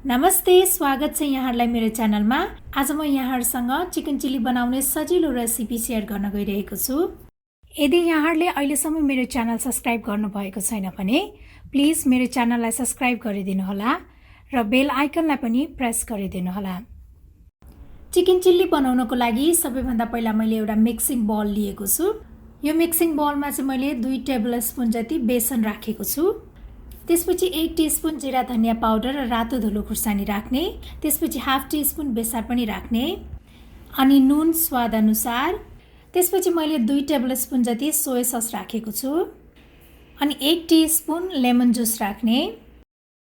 नमस्ते, स्वागत छ यहाँहरूलाई मेरो च्यानलमा। आज म यहाँहरूसँग चिकन चिल्ली बनाउने सजिलो रेसिपी सेयर गर्न गइरहेको छु। यदि यहाँहरूले अहिलेसम्म मेरो च्यानल सब्स्क्राइब गर्नुभएको छैन भने प्लिज मेरो च्यानललाई सब्स्क्राइब गरिदिनु होला र बेल आइकनलाई पनि प्रेस गरिदिनु होला। चिकन चिल्ली बनाउनको लागि सबैभन्दा पहिला मैले एउटा मिक्सिङ बल लिएको छु। यो मिक्सिङ बलमा चाहिँ मैले 2 टेबल स्पुन जति बेसन राखेको छु। त्यसपछि 1 टीस्पुन जिरा धनिया पाउडर र रातो धुलो खुर्सानी राख्ने, त्यसपछि हाफ टीस्पुन बेसार पनि राख्ने, अनि नुन स्वाद अनुसार। त्यसपछि मैले 2 टेबल स्पुन जति सोया सस राखेको छु, अनि 1 टीस्पुन लेमन जुस राख्ने,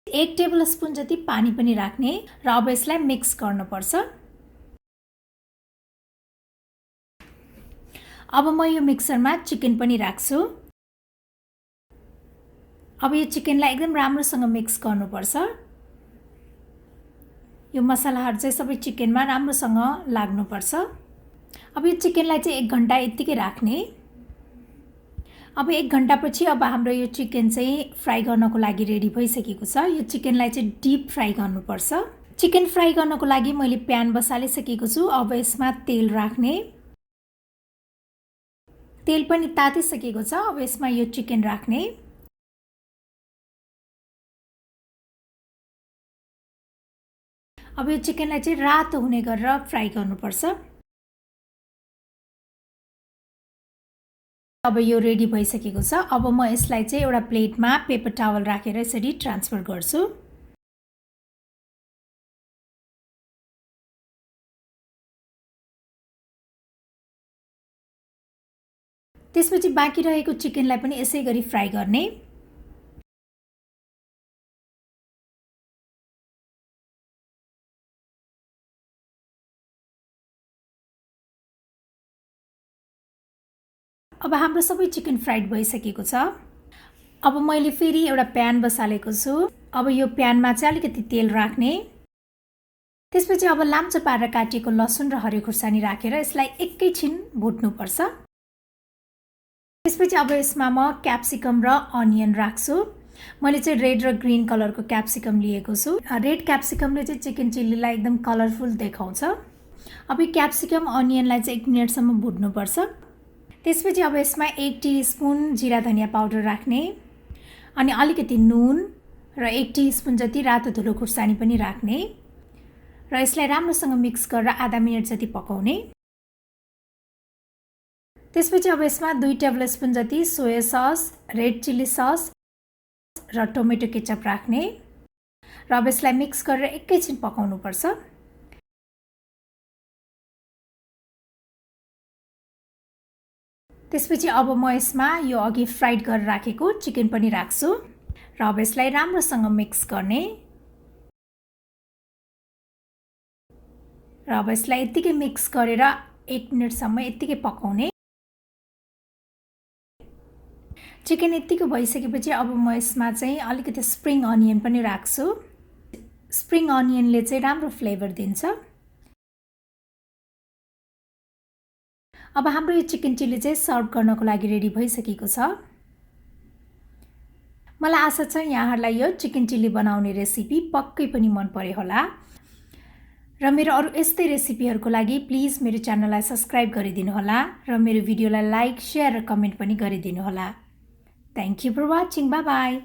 1 टेबल स्पुन जति पानी पनि राख्ने र अब यसलाई मिक्स गर्नुपर्छ। अब म यो मिक्सरमा चिकन पनि राख्छु। अब यो चिकनलाई एकदम राम्रोसँग मिक्स गर्नुपर्छ। यो मसलाहरु चाहिँ सबै चिकनमा राम्रोसँग लाग्नुपर्छ। अब यो चिकनलाई चाहिँ 1 घण्टा यतिकै राख्ने। अब 1 घण्टापछि अब हाम्रो यो चिकन चाहिँ फ्राई गर्नको लागि रेडी भइसकेको छ। यो चिकनलाई चाहिँ डीप फ्राई गर्नुपर्छ। चिकन फ्राई गर्नको लागि मैले प्यान बसालिसकेको छु। अब यसमा तेल राख्ने। तेल पनि तातिसकेको छ। अब यसमा यो चिकन राख्ने। अब यो चिकनलाई चाहिँ रातो हुने गरेर फ्राई गर्नुपर्छ। अब यो रेडी भइसकेको छ। अब म यसलाई चाहिँ एउटा प्लेटमा पेपर टावल राखेर यसरी ट्रान्सफर गर्छु। त्यसपछि बाँकी रहेको चिकनलाई पनि यसै गरी फ्राई गर्ने। अब हाम्रो सबै चिकन फ्राइड भइसकेको छ। अब मैले फेरि एउटा प्यान बसालेको छु। अब यो प्यानमा चाहिँ अलिकति तेल राख्ने। त्यसपछि अब लाम्चो पारेर काटिएको लसुन र हरियो खुर्सानी राखेर यसलाई एकैछिन भुट्नुपर्छ। त्यसपछि अब यसमा म क्याप्सिकम र अनियन राख्छु। मैले चाहिँ रेड र ग्रीन कलरको क्याप्सिकम लिएको छु। रेड क्याप्सिकमले चाहिँ चिकन चिल्लीलाई एकदम कलरफुल देखाउँछ। अब यो क्याप्सिकम अनियनलाई चाहिँ 1 मिनेटसम्म भुट्नुपर्छ। त्यसपछि अब यसमा 1 टीस्पुन जिरा धनिया पाउडर राख्ने, अनि अलिकति नुन र 1 टीस्पुन जति रातो धुलो खुर्सानी पनि राख्ने र यसलाई राम्रोसँग मिक्स गरेर आधा मिनेट जति पकाउने। त्यसपछि अब यसमा 2 टेबल स्पुन जति soya sauce, red chilli sauce र टोमेटो केचप राख्ने र अब यसलाई मिक्स गरेर एकैछिन पकाउनुपर्छ। त्यसपछि अब म यसमा यो अघि फ्राइड गरेर राखेको चिकन पनि राख्छु र अब यसलाई राम्रोसँग मिक्स गर्ने र अब यसलाई यतिकै मिक्स गरेर 1 मिनेटसम्म यतिकै पकाउने। चिकन यतिको भइसकेपछि अब म यसमा चाहिँ अलिकति स्प्रिङ अनियन पनि राख्छु। स्प्रिङ अनियनले चाहिँ राम्रो फ्लेभर दिन्छ। अब हाम्रो यो चिकन चिल्ली चाहिँ सर्भ गर्नको लागि रेडी भइसकेको छ। मलाई आशा छ यहाँहरूलाई यो चिकन चिल्ली बनाउने रेसिपी पक्कै पनि मन पर्यो होला र मेरो अरु यस्तै रेसिपीहरुको लागि प्लिज मेरो च्यानललाई सब्स्क्राइब गरिदिनु होला र मेरो भिडियोलाई लाइक, शेयर र कमेन्ट पनि गरिदिनु होला। Thank you for watching. Bye bye.